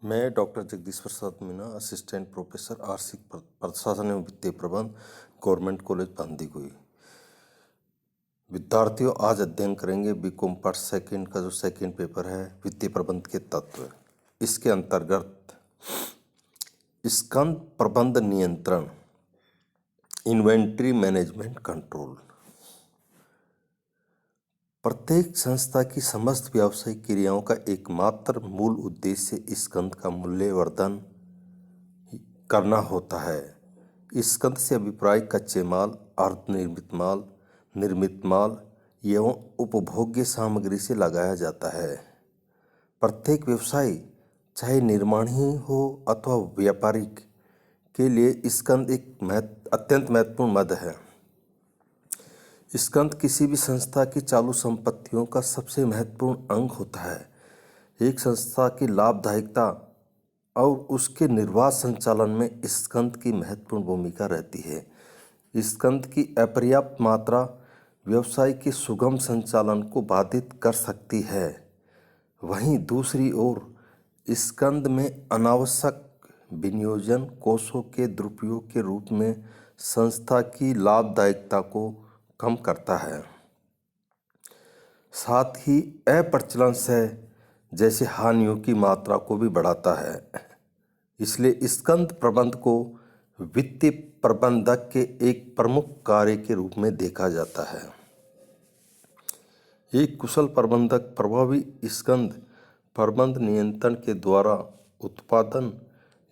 मैं doctor Jagdish Prasad Meena, assistant professor आर्थिक प्रशासन एवं वित्तीय प्रबंध, गवर्नमेंट कॉलेज बांदीकुई। विद्यार्थियों, आज अध्ययन करेंगे बीकॉम पार्ट सेकंड का जो सेकंड पेपर है, वित्तीय प्रबंध के तत्व। इसके अंतर्गत स्कंद प्रबंध नियंत्रण, इन्वेंट्री मैनेजमेंट कंट्रोल। प्रत्येक संस्था की समस्त व्यावसायिक क्रियाओं का एकमात्र मूल उद्देश्य स्कंद का मूल्यवर्धन करना होता है। स्कंद से अभिप्राय कच्चे माल, अर्धनिर्मित माल, निर्मित माल एवं उपभोग्य सामग्री से लगाया जाता है। प्रत्येक व्यवसाय, चाहे निर्माणी हो अथवा व्यापारिक, के लिए स्कंद एक अत्यंत महत्वपूर्ण मद है। स्कंद किसी भी संस्था की चालू संपत्तियों का सबसे महत्वपूर्ण अंग होता है। एक संस्था की लाभदायिकता और उसके निर्वाह संचालन में स्कंद की महत्वपूर्ण भूमिका रहती है। स्कंद की अपर्याप्त मात्रा व्यवसाय के सुगम संचालन को बाधित कर सकती है। वहीं दूसरी ओर स्कंद में अनावश्यक विनियोजन कोषों के दुरुपयोग के रूप में संस्था की लाभदायिकता को कम करता है। साथ ही अप्रचलन से जैसे हानियों की मात्रा को भी बढ़ाता है। इसलिए स्कंद प्रबंध को वित्तीय प्रबंधक के एक प्रमुख कार्य के रूप में देखा जाता है। एक कुशल प्रबंधक प्रभावी स्कंद प्रबंध नियंत्रण के द्वारा उत्पादन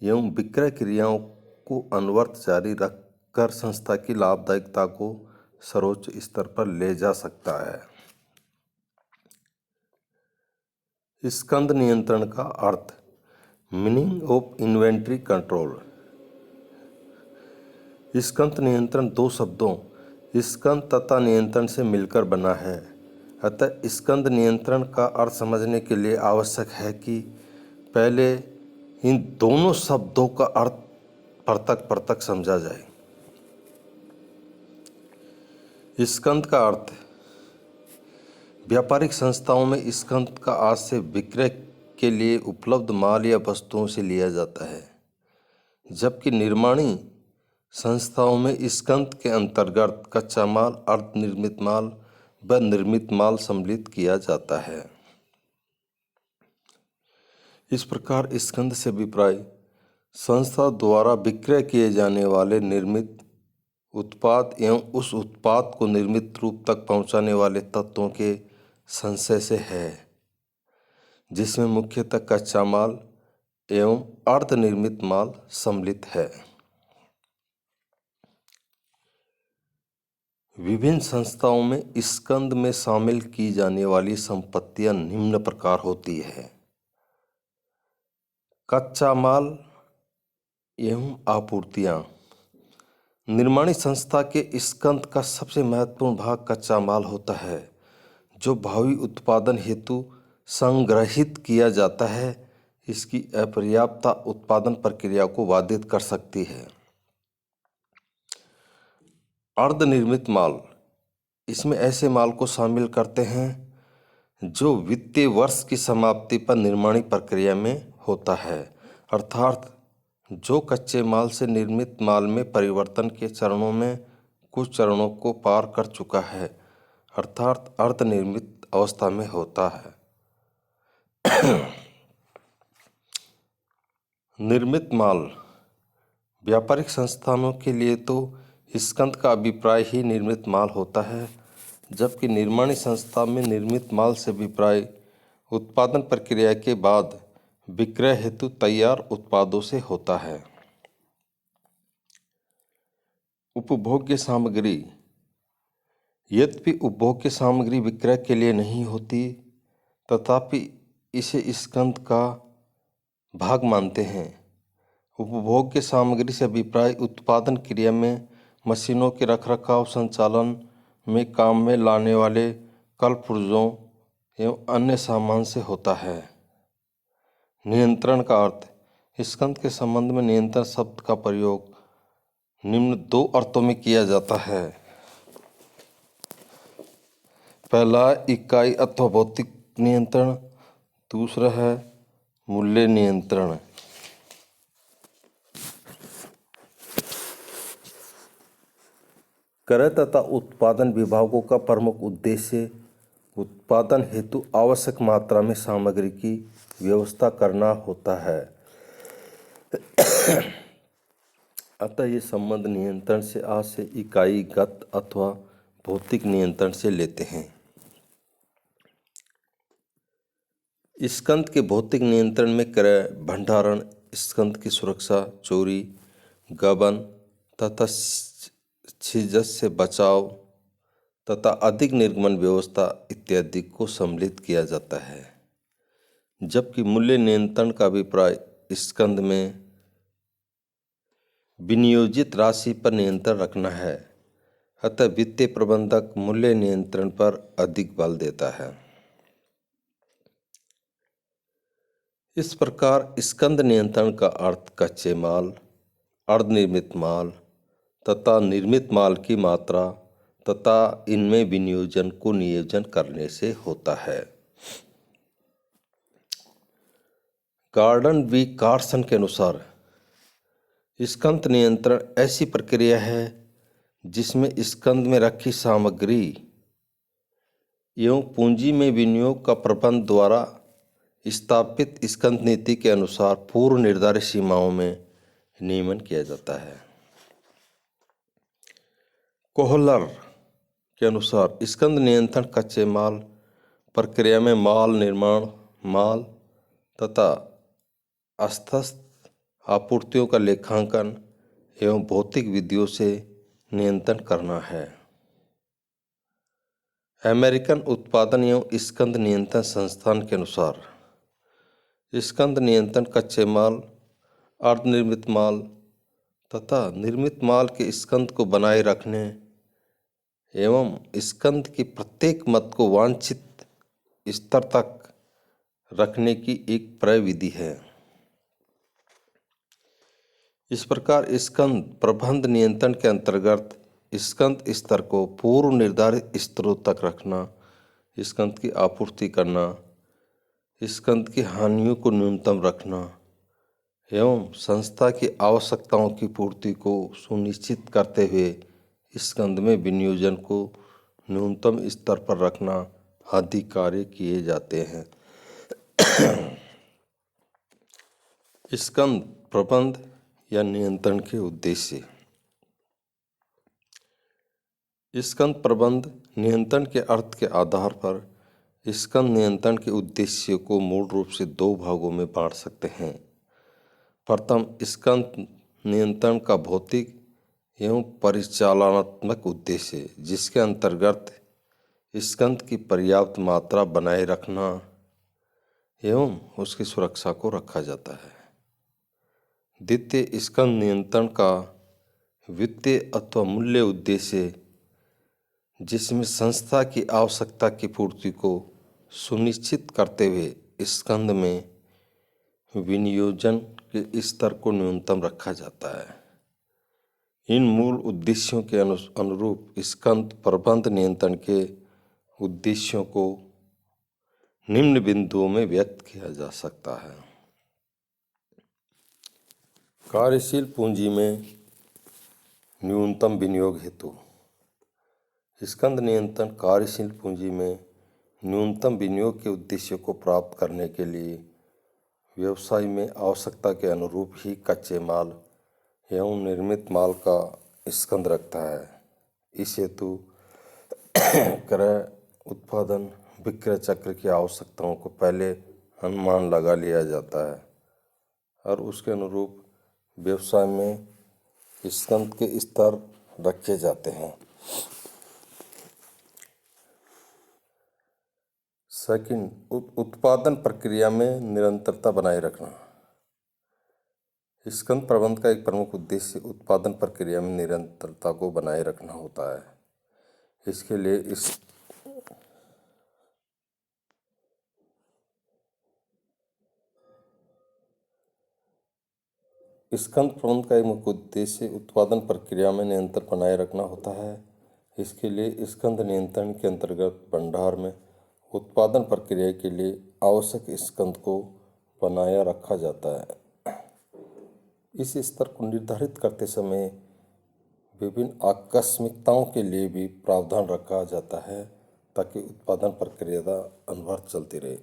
एवं विक्रय क्रियाओं को अनवरत जारी रखकर संस्था की लाभदायिकता को सर्वोच्च स्तर पर ले जा सकता है। स्कंद नियंत्रण का अर्थ, मीनिंग ऑफ इन्वेंट्री कंट्रोल। स्कंद नियंत्रण दो शब्दों स्कंद तथा नियंत्रण से मिलकर बना है। अतः स्कंद नियंत्रण का अर्थ समझने के लिए आवश्यक है कि पहले इन दोनों शब्दों का अर्थ पृथक समझा जाए। स्कंद का अर्थ, व्यापारिक संस्थाओं में स्कंद का आज से विक्रय के लिए उपलब्ध माल या वस्तुओं से लिया जाता है, जबकि निर्माणी संस्थाओं में स्कंद के अंतर्गत कच्चा माल, अर्धनिर्मित माल व निर्मित माल सम्मिलित किया जाता है। इस प्रकार स्कंद से अभिप्राय संस्था द्वारा विक्रय किए जाने वाले निर्मित उत्पाद एवं उस उत्पाद को निर्मित रूप तक पहुंचाने वाले तत्वों के संचय से है, जिसमें मुख्यतः कच्चा माल एवं अर्धनिर्मित माल सम्मिलित है। विभिन्न संस्थाओं में स्कंद में शामिल की जाने वाली संपत्तियां निम्न प्रकार होती है। कच्चा माल एवं आपूर्तियां। निर्माणी संस्था के स्कंद का सबसे महत्वपूर्ण भाग कच्चा माल होता है, जो भावी उत्पादन हेतु संग्रहित किया जाता है। इसकी अपर्याप्तता उत्पादन प्रक्रिया को बाधित कर सकती है। अर्धनिर्मित माल, इसमें ऐसे माल को शामिल करते हैं जो वित्तीय वर्ष की समाप्ति पर निर्माणी प्रक्रिया में होता है, अर्थात जो कच्चे माल से निर्मित माल में परिवर्तन के चरणों में कुछ चरणों को पार कर चुका है, अर्थात अर्धनिर्मित अवस्था में होता है। निर्मित माल, व्यापारिक संस्थानों के लिए तो स्कंद का अभिप्राय ही निर्मित माल होता है, जबकि निर्माणी संस्था में निर्मित माल से अभिप्राय उत्पादन प्रक्रिया के बाद विक्रय हेतु तैयार उत्पादों से होता है। उपभोग्य सामग्री, यद्यपि उपभोग्य सामग्री विक्रय के लिए नहीं होती, तथापि इसे स्कंद का भाग मानते हैं। उपभोग्य सामग्री से अभिप्राय उत्पादन क्रिया में मशीनों के रखरखाव, संचालन में काम में लाने वाले कल पुर्जों एवं अन्य सामान से होता है। नियंत्रण का अर्थ, स्कंद के संबंध में नियंत्रण शब्द का प्रयोग निम्न दो अर्थों में किया जाता है। पहला, इकाई अथवा भौतिक नियंत्रण। दूसरा है मूल्य नियंत्रण क्रय तथा उत्पादन विभागों का प्रमुख उद्देश्य उत्पादन हेतु आवश्यक मात्रा में सामग्री की व्यवस्था करना होता है। अतः ये संबंध नियंत्रण से आज से इकाईगत अथवा भौतिक नियंत्रण से लेते हैं। स्कंद के भौतिक नियंत्रण में क्रय, भंडारण, स्कंद की सुरक्षा, चोरी, गबन तथा छिजस से बचाव तथा अधिक निर्गमन व्यवस्था इत्यादि को सम्मिलित किया जाता है। जबकि मूल्य नियंत्रण का अभिप्राय स्कंद में विनियोजित राशि पर नियंत्रण रखना है। अतः वित्तीय प्रबंधक मूल्य नियंत्रण पर अधिक बल देता है। इस प्रकार स्कंद नियंत्रण का अर्थ कच्चे माल, अर्धनिर्मित माल तथा निर्मित माल की मात्रा तथा इनमें विनियोजन को नियोजन करने से होता है। गॉर्डन बी कार्सन के अनुसार स्कंद नियंत्रण ऐसी प्रक्रिया है जिसमें स्कंद में रखी सामग्री एवं पूंजी में विनियोग का प्रबंध द्वारा स्थापित स्कंद नीति के अनुसार पूर्व निर्धारित सीमाओं में नियमन किया जाता है। कोहलर के अनुसार स्कंद नियंत्रण कच्चे माल प्रक्रिया में माल निर्माण, माल तथा अस्थायी आपूर्तियों का लेखांकन एवं भौतिक विधियों से नियंत्रण करना है। अमेरिकन उत्पादन एवं स्कंद नियंत्रण संस्थान के अनुसार स्कंद नियंत्रण कच्चे माल, अर्धनिर्मित माल तथा निर्मित माल के स्कंद को बनाए रखने एवं स्कंद की प्रत्येक मद को वांछित स्तर तक रखने की एक प्रविधि है। इस प्रकार स्कंद प्रबंध नियंत्रण के अंतर्गत स्कंद स्तर को पूर्व निर्धारित स्तरों तक रखना, स्कंद की आपूर्ति करना, स्कंद की हानियों को न्यूनतम रखना एवं संस्था की आवश्यकताओं की पूर्ति को सुनिश्चित करते हुए स्कंद में विनियोजन को न्यूनतम स्तर पर रखना आदि कार्य किए जाते हैं। स्कंद प्रबंध या नियंत्रण के उद्देश्य। स्कंद प्रबंध नियंत्रण के अर्थ के आधार पर स्कंद नियंत्रण के उद्देश्य को मूल रूप से दो भागों में बांट सकते हैं। प्रथम, स्कंद नियंत्रण का भौतिक एवं परिचालनात्मक उद्देश्य, जिसके अंतर्गत स्कंद की पर्याप्त मात्रा बनाए रखना एवं उसकी सुरक्षा को रखा जाता है। द्वितीय, स्कंद नियंत्रण का वित्तीय अथवा मूल्य उद्देश्य, जिसमें संस्था की आवश्यकता की पूर्ति को सुनिश्चित करते हुए स्कंद में विनियोजन के स्तर को न्यूनतम रखा जाता है। इन मूल उद्देश्यों के अनुरूप स्कंद प्रबंध नियंत्रण के उद्देश्यों को निम्न बिंदुओं में व्यक्त किया जा सकता है। कार्यशील पूंजी में न्यूनतम विनियोग हेतु स्कंद नियंत्रण कार्यशील पूंजी में न्यूनतम विनियोग के उद्देश्य को प्राप्त करने के लिए व्यवसाय में आवश्यकता के अनुरूप ही कच्चे माल एवं निर्मित माल का स्कंद रखता है। इस हेतु क्रय, उत्पादन, विक्रय चक्र की आवश्यकताओं को पहले अनुमान लगा लिया जाता है और उसके अनुरूप व्यवसाय में स्कंद के स्तर रखे जाते हैं। सेकंड, उत्पादन प्रक्रिया में निरंतरता बनाए रखना। स्कंद प्रबंध का एक प्रमुख उद्देश्य उत्पादन प्रक्रिया में निरंतरता को बनाए रखना होता है। इसके लिए स्कंद प्रबंध का एक मुख्य उद्देश्य उत्पादन प्रक्रिया में नियंत्रण बनाए रखना होता है। इसके लिए स्कंद नियंत्रण के अंतर्गत भंडार में उत्पादन प्रक्रिया के लिए आवश्यक स्कंद को बनाया रखा जाता है। इस स्तर को निर्धारित करते समय विभिन्न आकस्मिकताओं के लिए भी प्रावधान रखा जाता है ताकि उत्पादन प्रक्रिया अनवरत चलती रहे।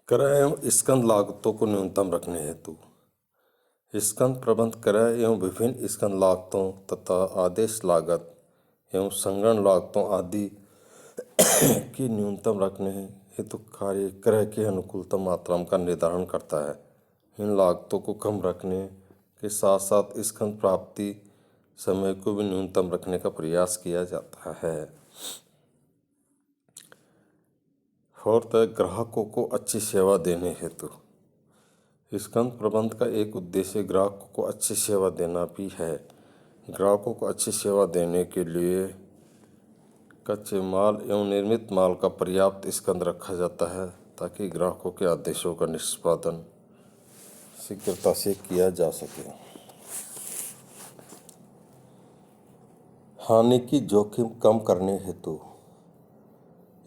क्रय एवं स्कंद लागतों को न्यूनतम रखने हेतु स्कंद प्रबंध क्रय एवं विभिन्न स्कंद लागतों तथा आदेश लागत एवं संग्रहण लागतों आदि की न्यूनतम रखने हेतु कार्य क्रय की अनुकूलतम मात्रा का निर्धारण करता है। इन लागतों को कम रखने के साथ साथ स्कंद प्राप्ति समय को भी न्यूनतम रखने का प्रयास किया जाता है। फोर्थ है ग्राहकों को अच्छी सेवा देने हेतु स्कंद प्रबंध का एक उद्देश्य ग्राहकों को अच्छी सेवा देना भी है। ग्राहकों को अच्छी सेवा देने के लिए कच्चे माल एवं निर्मित माल का पर्याप्त स्कंद रखा जाता है ताकि ग्राहकों के आदेशों का निष्पादन शीघ्रता से किया जा सके। हानि की जोखिम कम करने हेतु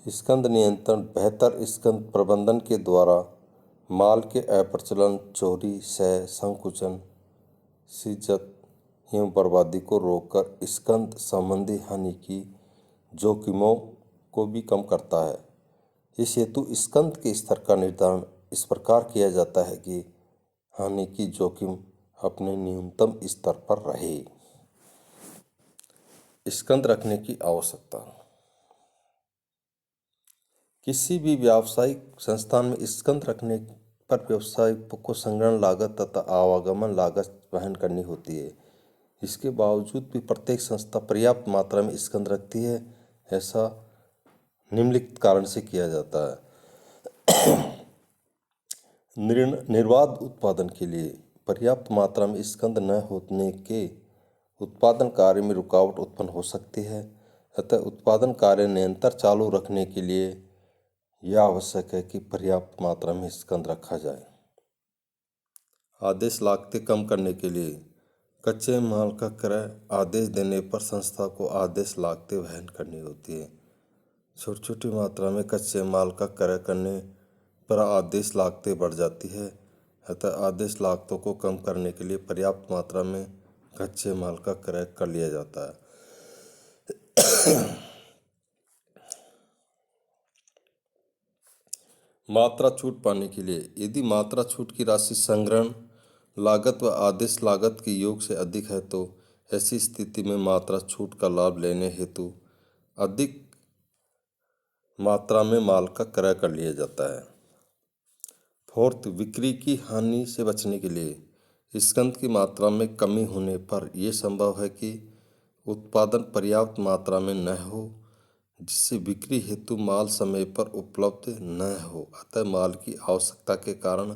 स्कंद नियंत्रण बेहतर स्कंद प्रबंधन के द्वारा माल के अप्रचलन, चोरी, क्षय, संकुचन, सीजत एवं बर्बादी को रोककर स्कंद संबंधी हानि की जोखिमों को भी कम करता है। इस हेतु स्कंद के स्तर का निर्धारण इस प्रकार किया जाता है कि हानि की जोखिम अपने न्यूनतम स्तर पर रहे। स्कंद रखने की आवश्यकता किसी भी व्यावसायिक संस्थान में स्कंद रखने पर व्यवसाय को संग्रहण लागत तथा आवागमन लागत वहन करनी होती है। इसके बावजूद भी प्रत्येक संस्था पर्याप्त मात्रा में स्कंद रखती है। ऐसा निम्नलिखित कारण से किया जाता है। निर्बाध उत्पादन के लिए पर्याप्त मात्रा में स्कंद न होने के उत्पादन कार्य में रुकावट उत्पन्न हो सकती है। अतः उत्पादन कार्य निरंतर चालू रखने के लिए यह आवश्यक है कि पर्याप्त मात्रा में स्कंद रखा जाए। आदेश लागतें कम करने के लिए कच्चे माल का क्रय आदेश देने पर संस्था को आदेश लागतें वहन करनी होती है। छोटी छोटी मात्रा में कच्चे माल का क्रय करने पर आदेश लागतें बढ़ जाती है। अतः आदेश लागतों को कम करने के लिए पर्याप्त मात्रा में कच्चे माल का क्रय कर लिया जाता है। मात्रा छूट पाने के लिए यदि मात्रा छूट की राशि संग्रहण लागत व आदेश लागत के योग से अधिक है तो ऐसी स्थिति में मात्रा छूट का लाभ लेने हेतु अधिक मात्रा में माल का क्रय कर लिया जाता है। फोर्थ, बिक्री की हानि से बचने के लिए स्कंद की मात्रा में कमी होने पर यह संभव है कि उत्पादन पर्याप्त मात्रा में न हो जिससे बिक्री हेतु माल समय पर उपलब्ध न हो। अतः माल की आवश्यकता के कारण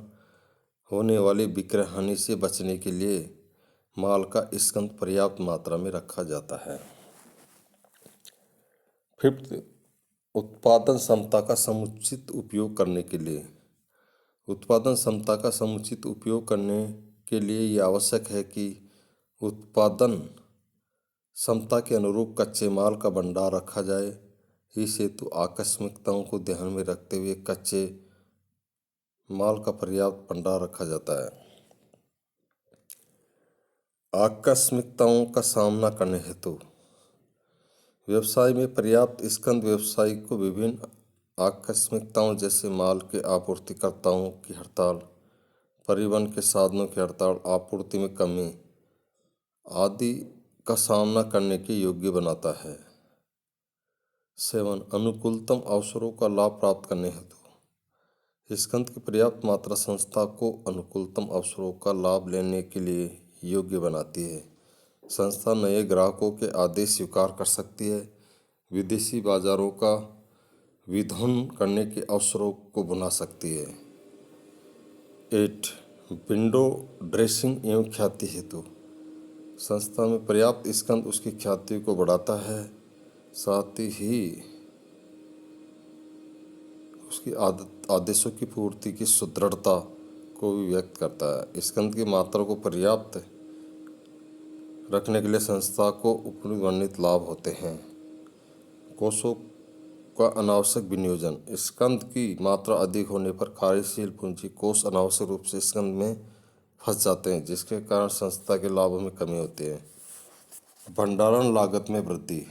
होने वाली विक्रय हानि से बचने के लिए माल का स्कंद पर्याप्त मात्रा में रखा जाता है। फिफ्थ, उत्पादन क्षमता का समुचित उपयोग करने के लिए उत्पादन क्षमता का समुचित उपयोग करने के लिए यह आवश्यक है कि उत्पादन क्षमता के अनुरूप कच्चे माल का भंडार रखा जाए। इस हेतु आकस्मिकताओं को ध्यान में रखते हुए कच्चे माल का पर्याप्त भंडार रखा जाता है। आकस्मिकताओं का सामना करने हेतु व्यवसाय में पर्याप्त स्कंद व्यवसायी को विभिन्न आकस्मिकताओं जैसे माल के आपूर्तिकर्ताओं की हड़ताल, परिवहन के साधनों की हड़ताल, आपूर्ति में कमी आदि का सामना करने के योग्य बनाता है। 7. अनुकूलतम अवसरों का लाभ प्राप्त करने हेतु स्कंद की पर्याप्त मात्रा संस्था को अनुकूलतम अवसरों का लाभ लेने के लिए योग्य बनाती है। संस्था नए ग्राहकों के आदेश स्वीकार कर सकती है, विदेशी बाजारों का विधोन करने के अवसरों को बना सकती है। 8. विंडो ड्रेसिंग एवं ख्याति हेतु संस्था में पर्याप्त स्कंद उसकी ख्याति को बढ़ाता है, साथ ही उसकी आदेशों की पूर्ति की सुदृढ़ता को भी व्यक्त करता है। स्कंद की मात्रा को पर्याप्त रखने के लिए संस्था को ऊपर वर्णित लाभ होते हैं। कोषों का अनावश्यक विनियोजन। स्कंद की मात्रा अधिक होने पर कार्यशील पूंजी कोष अनावश्यक रूप से स्कंद में फंस जाते हैं, जिसके कारण संस्था के लाभों में कमी होती है। भंडारण लागत में वृद्धि।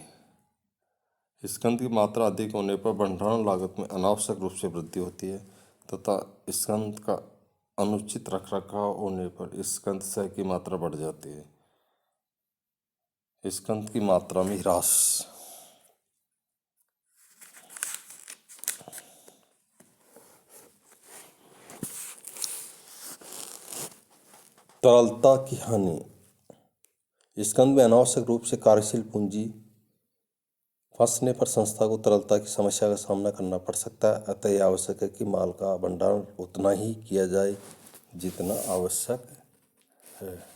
स्कंद की मात्रा अधिक होने पर भंडारण लागत में अनावश्यक रूप से वृद्धि होती है तथा स्कंद का अनुचित रखरखाव होने पर स्कंद क्षय की मात्रा बढ़ जाती है। स्कंद की मात्रा में ह्रास। तरलता की हानि। स्कंद में अनावश्यक रूप से कार्यशील पूंजी फंसने पर संस्था को तरलता की समस्या का सामना करना पड़ सकता है। अतः यह आवश्यक है कि माल का भंडारण उतना ही किया जाए जितना आवश्यक है।